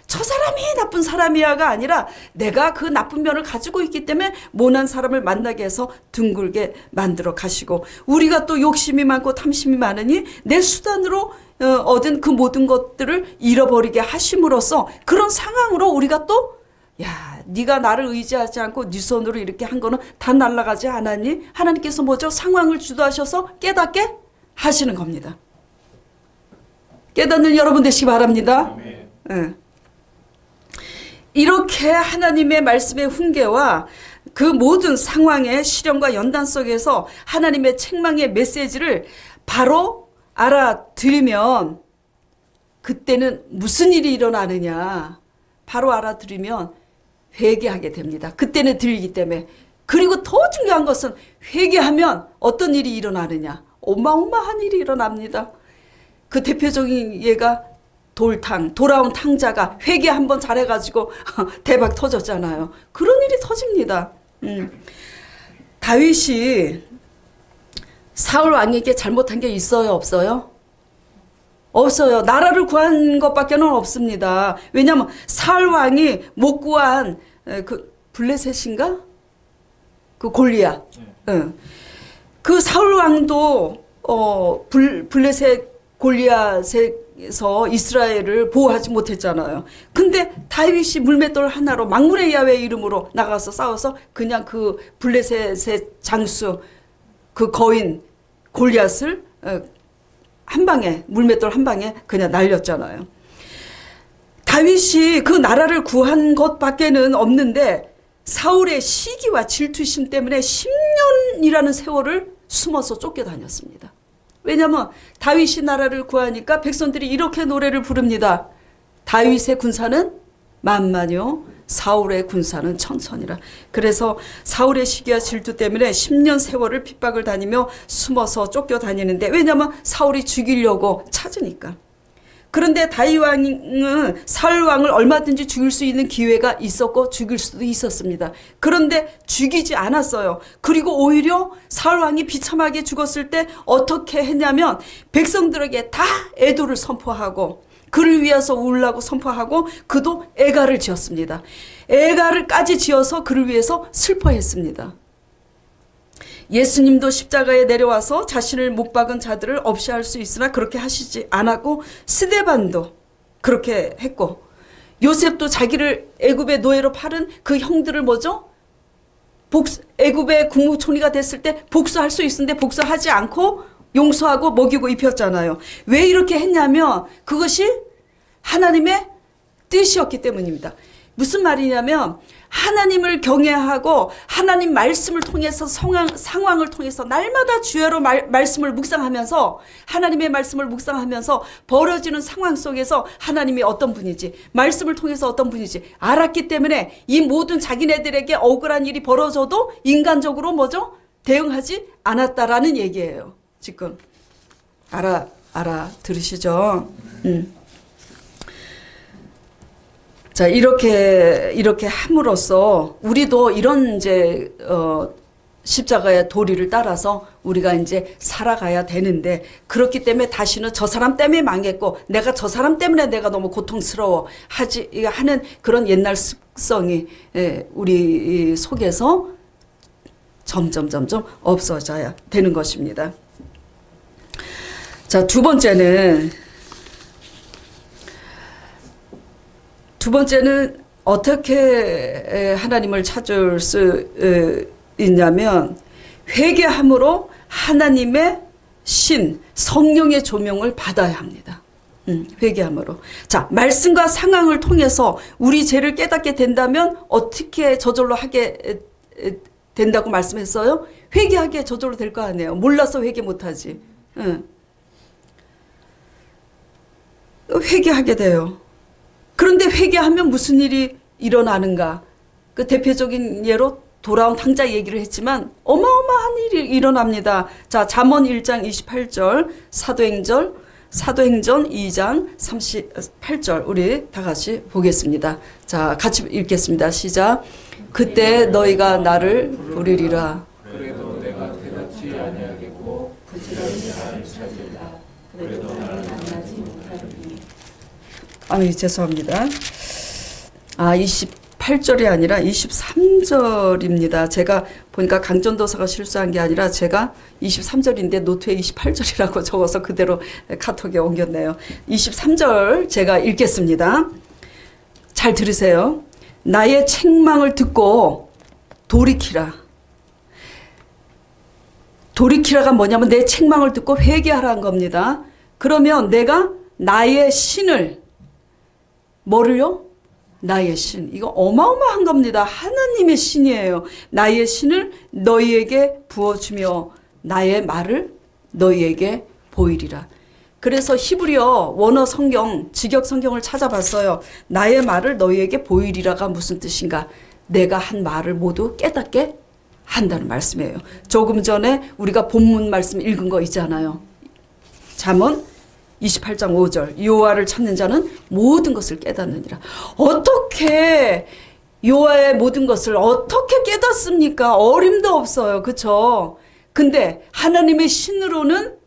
저 사람이 나쁜 사람이야가 아니라 내가 그 나쁜 면을 가지고 있기 때문에 모난 사람을 만나게 해서 둥글게 만들어 가시고, 우리가 또 욕심이 많고 탐심이 많으니 내 수단으로 얻은 그 모든 것들을 잃어버리게 하심으로써 그런 상황으로 우리가 또, 야, 네가 나를 의지하지 않고 네 손으로 이렇게 한 거는 다 날아가지 않았니? 하나님께서 뭐죠? 상황을 주도하셔서 깨닫게 하시는 겁니다. 깨닫는 여러분 되시기 바랍니다. 네. 이렇게 하나님의 말씀의 훈계와 그 모든 상황의 실현과 연단 속에서 하나님의 책망의 메시지를 바로 알아들으면, 그때는 무슨 일이 일어나느냐, 바로 알아들으면 회개하게 됩니다. 그때는 들리기 때문에. 그리고 더 중요한 것은 회개하면 어떤 일이 일어나느냐, 어마어마한 일이 일어납니다. 그 대표적인 예가 돌아온 탕자가 회개 한번 잘해가지고 대박 터졌잖아요. 그런 일이 터집니다. 다윗이 사울 왕에게 잘못한 게 있어요, 없어요? 없어요. 나라를 구한 것밖에는 없습니다. 왜냐하면 사울 왕이 못 구한 그 블레셋인가? 그 골리앗. 그 사울 왕도 블레셋 골리앗에서 이스라엘을 보호하지 못했잖아요. 근데 다윗이 물맷돌 하나로 망군의 야훼 이름으로 나가서 싸워서 그냥 그 블레셋의 장수, 그 거인 골리앗을 한 방에, 물맷돌 한 방에 그냥 날렸잖아요. 다윗이 그 나라를 구한 것밖에는 없는데 사울의 시기와 질투심 때문에 10년이라는 세월을 숨어서 쫓겨다녔습니다. 왜냐하면 다윗이 나라를 구하니까 백성들이 이렇게 노래를 부릅니다. 다윗의 군사는 만만이요, 사울의 군사는 천천이라. 그래서 사울의 시기와 질투 때문에 10년 세월을 핍박을 다니며 숨어서 쫓겨다니는데, 왜냐하면 사울이 죽이려고 찾으니까. 그런데 다윗 왕은 사울 왕을 얼마든지 죽일 수 있는 기회가 있었고 죽일 수도 있었습니다. 그런데 죽이지 않았어요. 그리고 오히려 사울 왕이 비참하게 죽었을 때 어떻게 했냐면 백성들에게 다 애도를 선포하고 그를 위해서 울라고 선포하고 그도 애가를 지었습니다. 애가를까지 지어서 그를 위해서 슬퍼했습니다. 예수님도 십자가에 내려와서 자신을 못 박은 자들을 없이 할 수 있으나 그렇게 하시지 않았고, 스데반도 그렇게 했고, 요셉도 자기를 애굽의 노예로 팔은 그 형들을 뭐죠? 애굽의 국무총리가 됐을 때 복수할 수 있었는데 복수하지 않고 용서하고 먹이고 입혔잖아요. 왜 이렇게 했냐면 그것이 하나님의 뜻이었기 때문입니다. 무슨 말이냐면 하나님을 경외하고 하나님 말씀을 통해서 상황을 통해서 날마다 주야로 말씀을 묵상하면서, 하나님의 말씀을 묵상하면서 벌어지는 상황 속에서 하나님이 어떤 분인지, 말씀을 통해서 어떤 분인지 알았기 때문에 이 모든 자기네들에게 억울한 일이 벌어져도 인간적으로 뭐죠? 대응하지 않았다라는 얘기예요. 지금 들으시죠? 자, 이렇게 함으로써 우리도 이런 이제 십자가의 도리를 따라서 우리가 이제 살아가야 되는데, 그렇기 때문에 다시는 저 사람 때문에 망했고 내가 저 사람 때문에 내가 너무 고통스러워 하는 그런 옛날 습성이 우리 속에서 점점 없어져야 되는 것입니다. 자, 두 번째는 어떻게 하나님을 찾을 수 있냐면 회개함으로 하나님의 신, 성령의 조명을 받아야 합니다. 회개함으로. 자, 말씀과 상황을 통해서 우리 죄를 깨닫게 된다면 어떻게 저절로 하게 된다고 말씀했어요? 회개하게 저절로 될 거 아니에요. 몰라서 회개 못하지. 회개하게 돼요. 그런데 회개하면 무슨 일이 일어나는가? 그 대표적인 예로 돌아온 탕자 얘기를 했지만 어마어마한 일이 일어납니다. 자, 잠언 1장 28절, 사도행전 2장 38절 우리 다 같이 보겠습니다. 자, 같이 읽겠습니다. 시작. 그때 너희가 나를 부르리라. 그래도 내가 대답지 아니하겠고 부지런히 나를 찾으리라. 그래도 나를 만나지 못하리니. 죄송합니다. 28절이 아니라 23절입니다. 제가 보니까 강전도사가 실수한 게 아니라 제가 23절인데 노트에 28절이라고 적어서 그대로 카톡에 옮겼네요. 23절 제가 읽겠습니다. 잘 들으세요. 나의 책망을 듣고 돌이키라. 돌이키라가 뭐냐면 내 책망을 듣고 회개하라는 겁니다. 그러면 내가 나의 신을 뭐를요? 나의 신. 이거 어마어마한 겁니다. 하나님의 신이에요. 나의 신을 너희에게 부어주며 나의 말을 너희에게 보이리라. 그래서 히브리어 원어 성경, 직역 성경을 찾아봤어요. 나의 말을 너희에게 보이리라가 무슨 뜻인가? 내가 한 말을 모두 깨닫게 한다는 말씀이에요. 조금 전에 우리가 본문 말씀 읽은 거 있잖아요. 잠언 28장 5절 여호와를 찾는 자는 모든 것을 깨닫느니라. 어떻게 여호와의 모든 것을 어떻게 깨닫습니까? 어림도 없어요. 그렇죠? 근데 하나님의 신으로는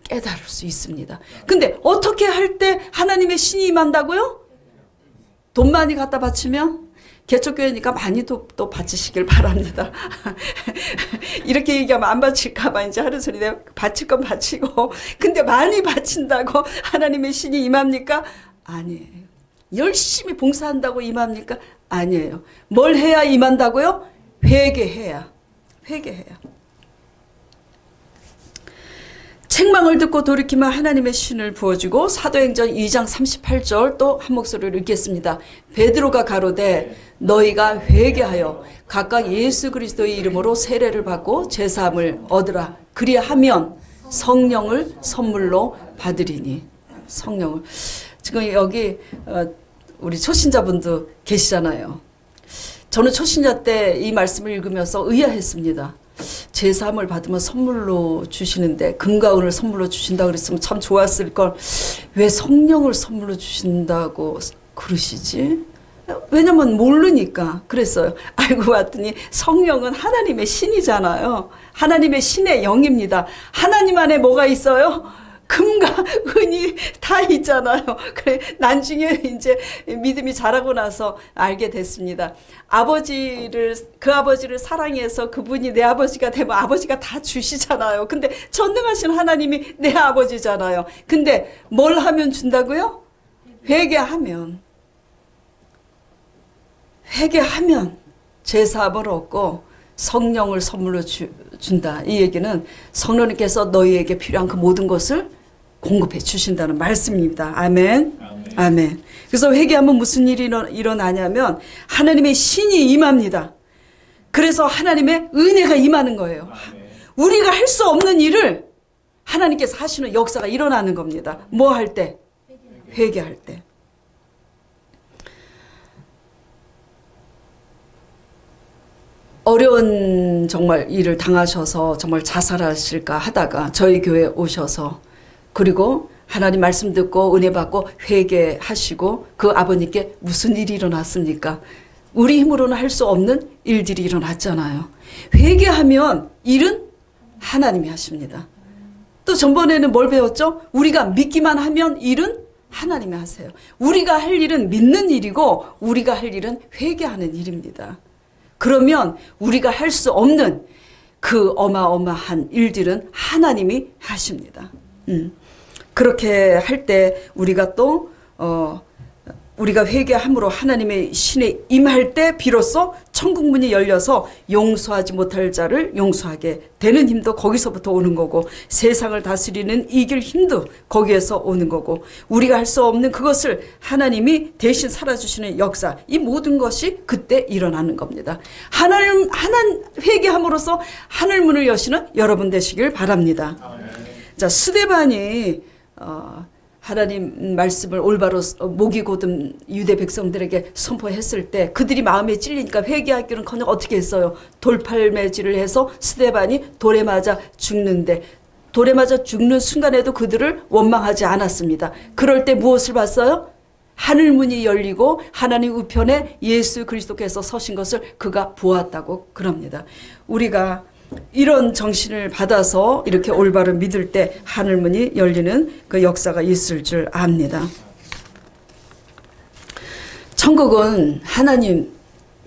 깨달을 수 있습니다. 근데 어떻게 할 때 하나님의 신이 임한다고요? 돈 많이 갖다 바치면? 개척교회니까 많이 또 바치시길 바랍니다. 이렇게 얘기하면 안 바칠까봐 이제 하는 소리 내가 바칠 건 바치고. 근데 많이 바친다고 하나님의 신이 임합니까? 아니에요. 열심히 봉사한다고 임합니까? 아니에요. 뭘 해야 임한다고요? 회개해야. 회개해야. 책망을 듣고 돌이키면 하나님의 신을 부어주고. 사도행전 2장 38절 또 한 목소리로 읽겠습니다. 베드로가 가로되 너희가 회개하여 각각 예수 그리스도의 이름으로 세례를 받고 제사함을 얻으라. 그리하면 성령을 선물로 받으리니. 성령을. 지금 여기 우리 초신자분도 계시잖아요. 저는 초신자 때 이 말씀을 읽으면서 의아했습니다. 제사함을 받으면 선물로 주시는데 금과 은을 선물로 주신다고 그랬으면 참 좋았을 걸 왜 성령을 선물로 주신다고 그러시지? 왜냐면 모르니까 그랬어요. 알고 봤더니 성령은 하나님의 신이잖아요. 하나님의 신의 영입니다. 하나님 안에 뭐가 있어요? 금과 은이 다 있잖아요. 그래, 나중에 이제 믿음이 자라고 나서 알게 됐습니다. 그 아버지를 사랑해서 그분이 내 아버지가 되면 아버지가 다 주시잖아요. 근데 전능하신 하나님이 내 아버지잖아요. 근데 뭘 하면 준다고요? 회개하면 제사함을 얻고 성령을 선물로 준다. 이 얘기는 성령님께서 너희에게 필요한 그 모든 것을 공급해 주신다는 말씀입니다. 아멘. 아멘. 그래서 회개하면 무슨 일이 일어나냐면 하나님의 신이 임합니다. 그래서 하나님의 은혜가 임하는 거예요. 우리가 할 수 없는 일을 하나님께서 하시는 역사가 일어나는 겁니다. 뭐 할 때? 회개할 때. 어려운 정말 일을 당하셔서 정말 자살하실까 하다가 저희 교회에 오셔서 그리고 하나님 말씀 듣고 은혜 받고 회개하시고 그 아버님께 무슨 일이 일어났습니까? 우리 힘으로는 할 수 없는 일들이 일어났잖아요. 회개하면 일은 하나님이 하십니다. 또 전번에는 뭘 배웠죠? 우리가 믿기만 하면 일은 하나님이 하세요. 우리가 할 일은 믿는 일이고 우리가 할 일은 회개하는 일입니다. 그러면 우리가 할 수 없는 그 어마어마한 일들은 하나님이 하십니다. 그렇게 할 때 우리가 또 우리가 회개함으로 하나님의 신에 임할 때 비로소 천국 문이 열려서 용서하지 못할 자를 용서하게 되는 힘도 거기서부터 오는 거고, 세상을 다스리는 이길 힘도 거기에서 오는 거고, 우리가 할 수 없는 그것을 하나님이 대신 살아주시는 역사, 이 모든 것이 그때 일어나는 겁니다. 하나님 회개함으로써 하늘 문을 여시는 여러분 되시길 바랍니다. 자, 스데반이 하나님 말씀을 올바로 목이 곧은 유대 백성들에게 선포했을 때 그들이 마음에 찔리니까 회개하기는커녕 어떻게 했어요? 돌팔매질을 해서 스데반이 돌에 맞아 죽는데, 돌에 맞아 죽는 순간에도 그들을 원망하지 않았습니다. 그럴 때 무엇을 봤어요? 하늘문이 열리고 하나님 우편에 예수 그리스도께서 서신 것을 그가 보았다고 그럽니다. 우리가 이런 정신을 받아서 이렇게 올바로 믿을 때 하늘문이 열리는 그 역사가 있을 줄 압니다. 천국은 하나님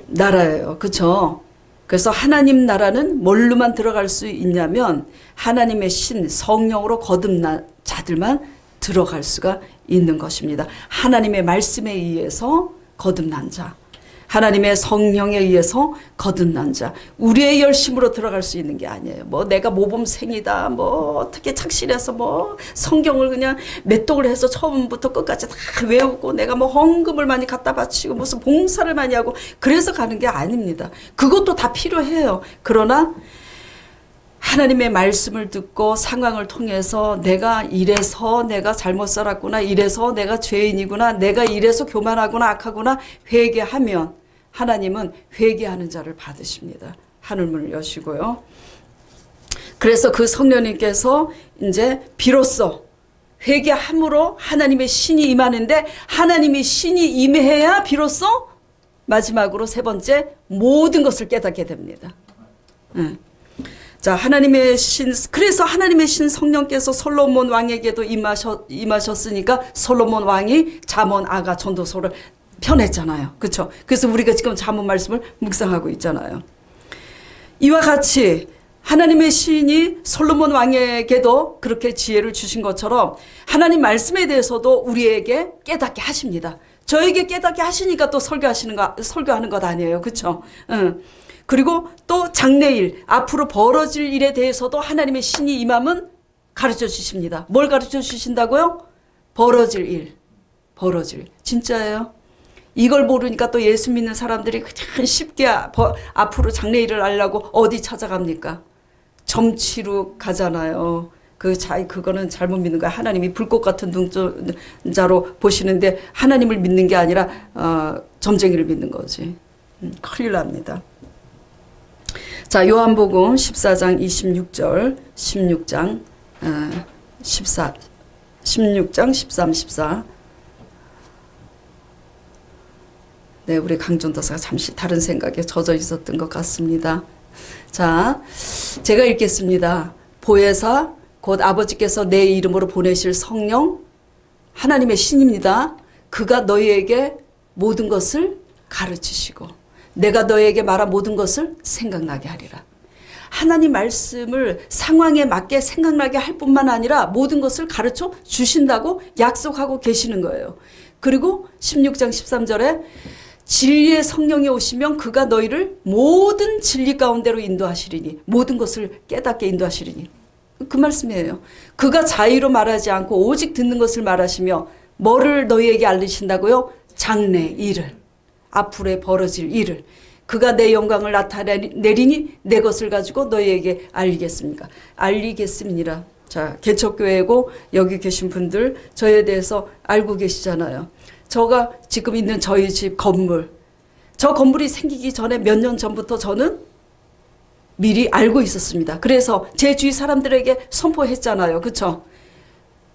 나라예요. 그렇죠? 그래서 하나님 나라는 뭘로만 들어갈 수 있냐면 하나님의 신 성령으로 거듭난 자들만 들어갈 수가 있는 것입니다. 하나님의 말씀에 의해서 거듭난 자, 하나님의 성령에 의해서 거듭난 자, 우리의 열심으로 들어갈 수 있는 게 아니에요. 뭐 내가 모범생이다, 뭐 어떻게 착실해서 뭐 성경을 그냥 메독을 해서 처음부터 끝까지 다 외우고 내가 뭐 헌금을 많이 갖다 바치고 무슨 봉사를 많이 하고 그래서 가는 게 아닙니다. 그것도 다 필요해요. 그러나 하나님의 말씀을 듣고 상황을 통해서 내가 이래서 내가 잘못 살았구나, 이래서 내가 죄인이구나, 내가 이래서 교만하구나, 악하구나 회개하면 하나님은 회개하는 자를 받으십니다. 하늘문을 여시고요. 그래서 그 성령님께서 이제 비로소 회개함으로 하나님의 신이 임하는데, 하나님의 신이 임해야 비로소 마지막으로 세 번째 모든 것을 깨닫게 됩니다. 자, 하나님의 신, 그래서 하나님의 신 성령께서 솔로몬 왕에게도 임하셨으니까 솔로몬 왕이 잠언, 아가, 전도서를 펴냈잖아요. 그렇죠? 그래서 우리가 지금 잠언 말씀을 묵상하고 있잖아요. 이와 같이 하나님의 신이 솔로몬 왕에게도 그렇게 지혜를 주신 것처럼 하나님 말씀에 대해서도 우리에게 깨닫게 하십니다. 저에게 깨닫게 하시니까 또 설교하는 것 아니에요. 그렇죠? 그리고 또 장래일, 앞으로 벌어질 일에 대해서도 하나님의 신이 임함은 가르쳐 주십니다. 뭘 가르쳐 주신다고요? 벌어질 일. 벌어질 일. 진짜예요. 이걸 모르니까 또 예수 믿는 사람들이 그냥 쉽게 앞으로 장래일을 알려고 어디 찾아갑니까? 점치러 가잖아요. 그거는 잘못 믿는 거야. 하나님이 불꽃 같은 눈자로 보시는데 하나님을 믿는 게 아니라 점쟁이를 믿는 거지. 큰일 납니다. 자, 요한복음 14장 26절, 16장 13, 14. 네, 우리 강전도사가 잠시 다른 생각에 젖어 있었던 것 같습니다. 자, 제가 읽겠습니다. 보혜사 곧 아버지께서 내 이름으로 보내실 성령, 하나님의 신입니다. 그가 너희에게 모든 것을 가르치시고 내가 너에게 말한 모든 것을 생각나게 하리라. 하나님 말씀을 상황에 맞게 생각나게 할 뿐만 아니라 모든 것을 가르쳐 주신다고 약속하고 계시는 거예요. 그리고 16장 13절에 진리의 성령이 오시면 그가 너희를 모든 진리 가운데로 인도하시리니, 모든 것을 깨닫게 인도하시리니, 그 말씀이에요. 그가 자의로 말하지 않고 오직 듣는 것을 말하시며 뭐를 너희에게 알리신다고요? 장래 일을, 앞으로 벌어질 일을. 그가 내 영광을 나타내리니 내 것을 가지고 너희에게 알리겠습니다. 자, 개척교회고 여기 계신 분들 저에 대해서 알고 계시잖아요. 저가 지금 있는 저희 집 건물, 저 건물이 생기기 전에 몇 년 전부터 저는 미리 알고 있었습니다. 그래서 제 주위 사람들에게 선포했잖아요. 그쵸?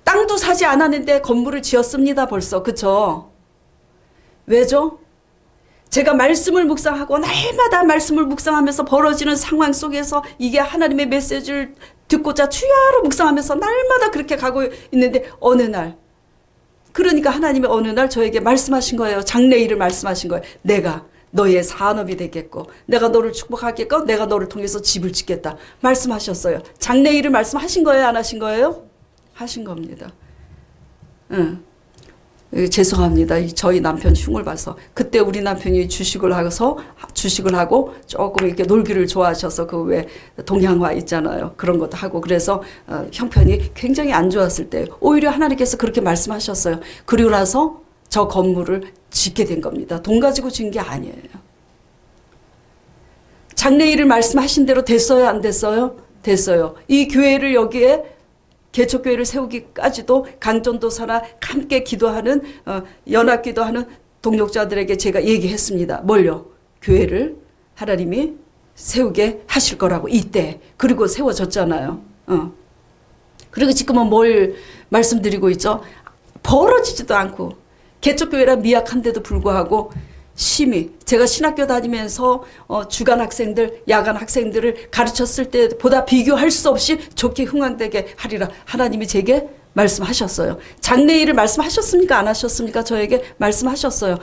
땅도 사지 않았는데 건물을 지었습니다. 벌써. 그쵸? 왜죠? 제가 말씀을 묵상하고 날마다 말씀을 묵상하면서 벌어지는 상황 속에서 이게 하나님의 메시지를 듣고자 주야로 묵상하면서 날마다 그렇게 가고 있는데 어느 날, 그러니까 하나님이 어느 날 저에게 말씀하신 거예요. 장래일을 말씀하신 거예요. 내가 너의 산업이 되겠고 내가 너를 축복하겠고 내가 너를 통해서 집을 짓겠다 말씀하셨어요. 장래일을 말씀하신 거예요? 안 하신 거예요? 하신 겁니다. 응. 죄송합니다. 저희 남편 흉을 봐서. 그때 우리 남편이 주식을 하고 조금 이렇게 놀기를 좋아하셔서 그 왜 동양화 있잖아요. 그런 것도 하고 그래서 형편이 굉장히 안 좋았을 때 오히려 하나님께서 그렇게 말씀하셨어요. 그리고 나서 저 건물을 짓게 된 겁니다. 돈 가지고 진 게 아니에요. 장래일을 말씀하신 대로 됐어요? 안 됐어요? 됐어요. 이 교회를 여기에 개척교회를 세우기까지도 강전도사나 함께 기도하는 연합기도하는 동역자들에게 제가 얘기했습니다. 뭘요? 교회를 하나님이 세우게 하실 거라고 이때. 그리고 세워졌잖아요. 그리고 지금은 뭘 말씀드리고 있죠? 벌어지지도 않고 개척교회라 미약한데도 불구하고 심히 제가 신학교 다니면서 주간 학생들, 야간 학생들을 가르쳤을 때보다 비교할 수 없이 좋게 흥황되게 하리라 하나님이 제게 말씀하셨어요. 장래일을 말씀하셨습니까? 안 하셨습니까? 저에게 말씀하셨어요.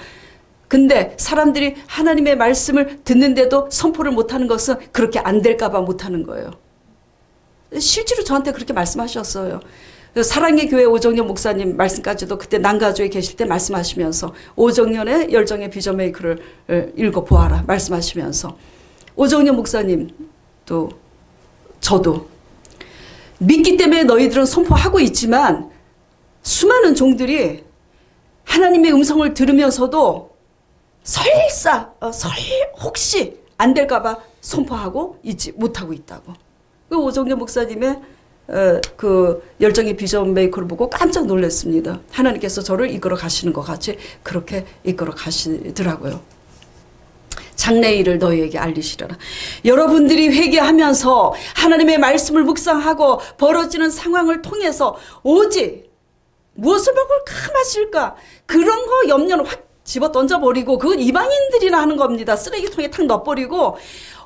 근데 사람들이 하나님의 말씀을 듣는데도 선포를 못하는 것은 그렇게 안 될까 봐 못하는 거예요. 실제로 저한테 그렇게 말씀하셨어요. 사랑의 교회 오정연 목사님 말씀까지도 그때 난가주에 계실 때 말씀하시면서 오정연의 열정의 비전 메이커를 읽어보아라 말씀하시면서 오정연 목사님도 저도 믿기 때문에 너희들은 선포하고 있지만 수많은 종들이 하나님의 음성을 들으면서도 혹시 안 될까 봐 선포하고 있지 못하고 있다고. 그 오정연 목사님의 그 열정의 비전 메이커를 보고 깜짝 놀랐습니다. 하나님께서 저를 이끌어 가시는 것 같이 그렇게 이끌어 가시더라고요. 장래일을 너희에게 알리시려라. 여러분들이 회개하면서 하나님의 말씀을 묵상하고 벌어지는 상황을 통해서 오직 무엇을 먹을 마실까 그런 거 염려는 확 집어 던져버리고 그건 이방인들이나 하는 겁니다. 쓰레기통에 탁 넣어버리고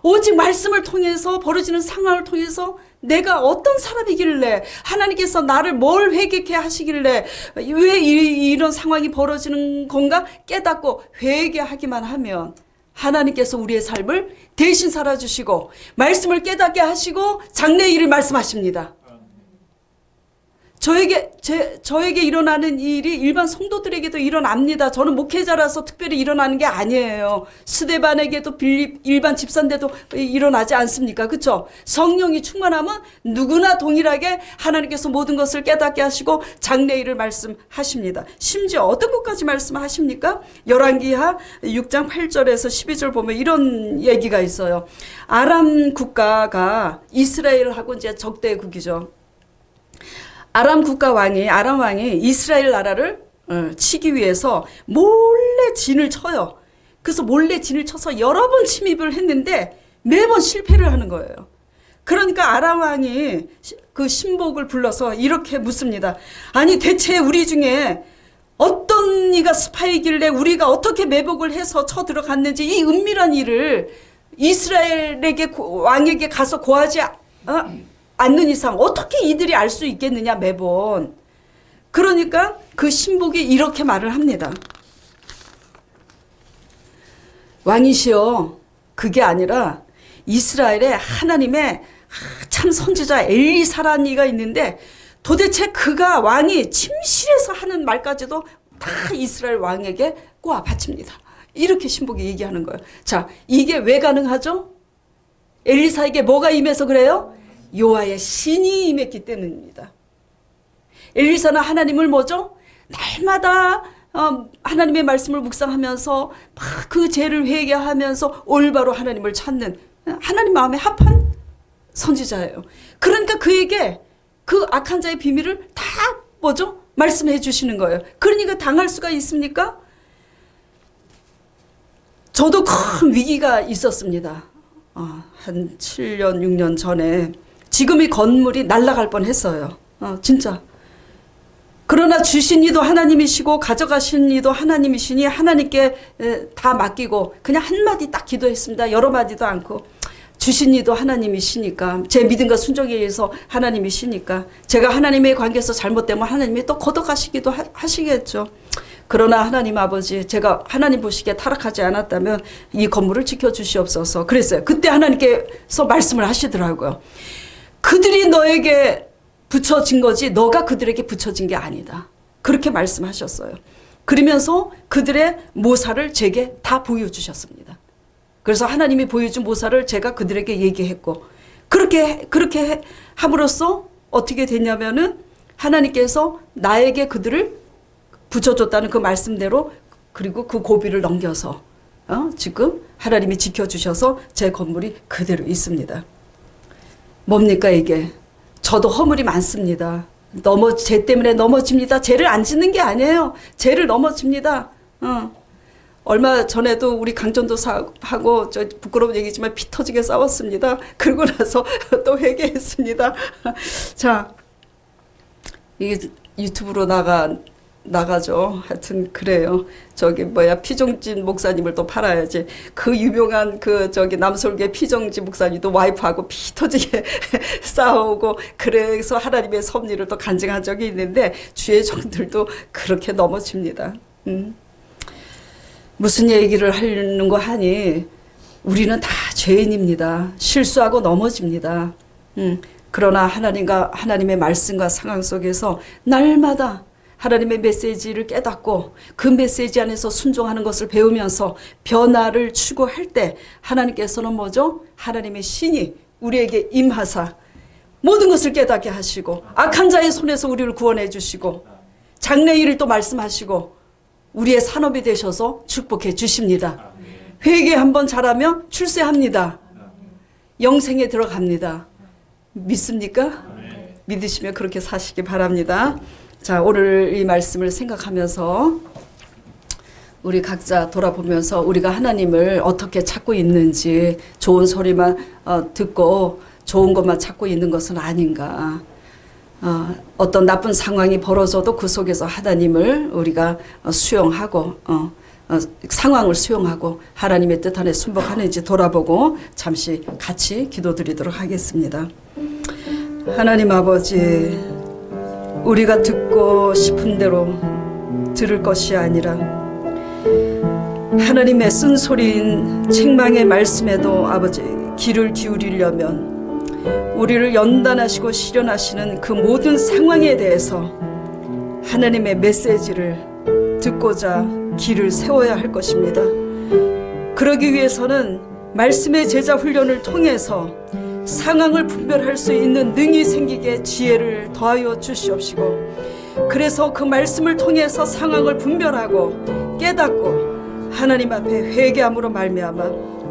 오직 말씀을 통해서 벌어지는 상황을 통해서 내가 어떤 사람이길래 하나님께서 나를 뭘 회개케 하시길래 왜 이런 상황이 벌어지는 건가 깨닫고 회개하기만 하면 하나님께서 우리의 삶을 대신 살아주시고 말씀을 깨닫게 하시고 장래일을 말씀하십니다. 저에게 일어나는 일이 일반 성도들에게도 일어납니다. 저는 목회자라서 특별히 일어나는 게 아니에요. 스데반에게도 빌립 일반 집사인데도 일어나지 않습니까? 그렇죠? 성령이 충만하면 누구나 동일하게 하나님께서 모든 것을 깨닫게 하시고 장래일을 말씀하십니다. 심지어 어떤 것까지 말씀하십니까? 열왕기하 6장 8절에서 12절 보면 이런 얘기가 있어요. 아람 국가가 이스라엘하고 이제 적대국이죠. 아람 왕이 이스라엘 나라를 치기 위해서 몰래 진을 쳐요. 그래서 몰래 진을 쳐서 여러 번 침입을 했는데 매번 실패를 하는 거예요. 그러니까 아람 왕이 그 신복을 불러서 이렇게 묻습니다. 아니 대체 우리 중에 어떤 이가 스파이길래 우리가 어떻게 매복을 해서 쳐들어갔는지 이 은밀한 일을 이스라엘에게 왕에게 가서 고하지 않는 이상 어떻게 이들이 알 수 있겠느냐 매번. 그러니까 그 신복이 이렇게 말을 합니다. 왕이시여 그게 아니라 이스라엘에 하나님의 참 선지자 엘리사라는 이가 있는데 도대체 그가 왕이 침실에서 하는 말까지도 다 이스라엘 왕에게 꼬아 바칩니다. 이렇게 신복이 얘기하는 거예요. 자, 이게 왜 가능하죠? 엘리사에게 뭐가 임해서 그래요? 여호와의 신이 임했기 때문입니다. 엘리사는 하나님을 뭐죠? 날마다 하나님의 말씀을 묵상하면서 막 그 죄를 회개하면서 올바로 하나님을 찾는 하나님 마음에 합한 선지자예요. 그러니까 그에게 그 악한 자의 비밀을 다 뭐죠? 말씀해 주시는 거예요. 그러니까 당할 수가 있습니까? 저도 큰 위기가 있었습니다. 한 7년, 6년 전에 지금 이 건물이 날아갈 뻔했어요. 진짜. 그러나 주신 이도 하나님이시고 가져가신 이도 하나님이시니 하나님께 다 맡기고 그냥 한마디 딱 기도했습니다. 여러 마디도 않고. 주신 이도 하나님이시니까 제 믿음과 순종에 의해서 하나님이시니까 제가 하나님의 관계에서 잘못되면 하나님이 또 걷어가시기도 하시겠죠. 그러나 하나님 아버지 제가 하나님 보시기에 타락하지 않았다면 이 건물을 지켜주시옵소서 그랬어요. 그때 하나님께서 말씀을 하시더라고요. 그들이 너에게 붙여진 거지 너가 그들에게 붙여진 게 아니다. 그렇게 말씀하셨어요. 그러면서 그들의 모사를 제게 다 보여주셨습니다. 그래서 하나님이 보여준 모사를 제가 그들에게 얘기했고, 그렇게 함으로써 어떻게 됐냐면은 하나님께서 나에게 그들을 붙여줬다는 그 말씀대로, 그리고 그 고비를 넘겨서 지금 하나님이 지켜주셔서 제 건물이 그대로 있습니다. 뭡니까 이게? 저도 허물이 많습니다. 죄 때문에 넘어집니다. 죄를 안 짓는 게 아니에요. 죄를 넘어집니다. 얼마 전에도 우리 강전도사하고 저 부끄러운 얘기지만 피 터지게 싸웠습니다. 그러고 나서 또 회개했습니다. 자, 이게 유튜브로 나가죠. 하여튼 그래요. 피종진 목사님을 또 팔아야지. 그 유명한 남솔계 피종진 목사님도 와이프하고 피 터지게 싸우고, 그래서 하나님의 섭리를 또 간증한 적이 있는데, 주의 종들도 그렇게 넘어집니다. 무슨 얘기를 하는 거 하니, 우리는 다 죄인입니다. 실수하고 넘어집니다. 그러나 하나님의 말씀과 상황 속에서 날마다 하나님의 메시지를 깨닫고 그 메시지 안에서 순종하는 것을 배우면서 변화를 추구할 때, 하나님께서는 뭐죠? 하나님의 신이 우리에게 임하사 모든 것을 깨닫게 하시고, 악한 자의 손에서 우리를 구원해 주시고, 장래일을 또 말씀하시고, 우리의 산업이 되셔서 축복해 주십니다. 회개 한번 잘하면 출세합니다. 영생에 들어갑니다. 믿습니까? 믿으시면 그렇게 사시기 바랍니다. 자, 오늘 이 말씀을 생각하면서 우리 각자 돌아보면서 우리가 하나님을 어떻게 찾고 있는지, 좋은 소리만 듣고 좋은 것만 찾고 있는 것은 아닌가. 어떤 나쁜 상황이 벌어져도 그 속에서 하나님을 우리가 수용하고, 상황을 수용하고 하나님의 뜻 안에 순복하는지 돌아보고 잠시 같이 기도드리도록 하겠습니다. 하나님 아버지, 우리가 듣고 싶은 대로 들을 것이 아니라 하나님의 쓴소리인 책망의 말씀에도 아버지 귀를 기울이려면 우리를 연단하시고 시련하시는 그 모든 상황에 대해서 하나님의 메시지를 듣고자 길을 세워야 할 것입니다. 그러기 위해서는 말씀의 제자 훈련을 통해서 상황을 분별할 수 있는 능이 생기게 지혜를 더하여 주시옵시고, 그래서 그 말씀을 통해서 상황을 분별하고 깨닫고 하나님 앞에 회개함으로 말미암아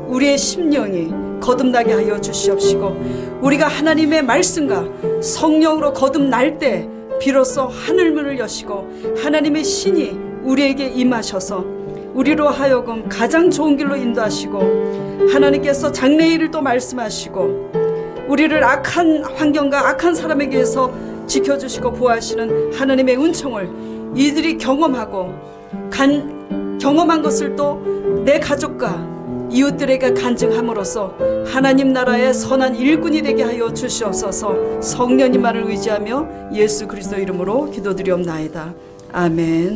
우리의 심령이 거듭나게 하여 주시옵시고, 우리가 하나님의 말씀과 성령으로 거듭날 때 비로소 하늘문을 여시고 하나님의 신이 우리에게 임하셔서 우리로 하여금 가장 좋은 길로 인도하시고, 하나님께서 장래일을 또 말씀하시고 우리를 악한 환경과 악한 사람에게서 지켜주시고 보호하시는 하나님의 은총을 이들이 경험하고 경험한 것을 또 내 가족과 이웃들에게 간증함으로써 하나님 나라의 선한 일꾼이 되게 하여 주시옵소서. 성령님만을 의지하며 예수 그리스도 이름으로 기도드리옵나이다. 아멘.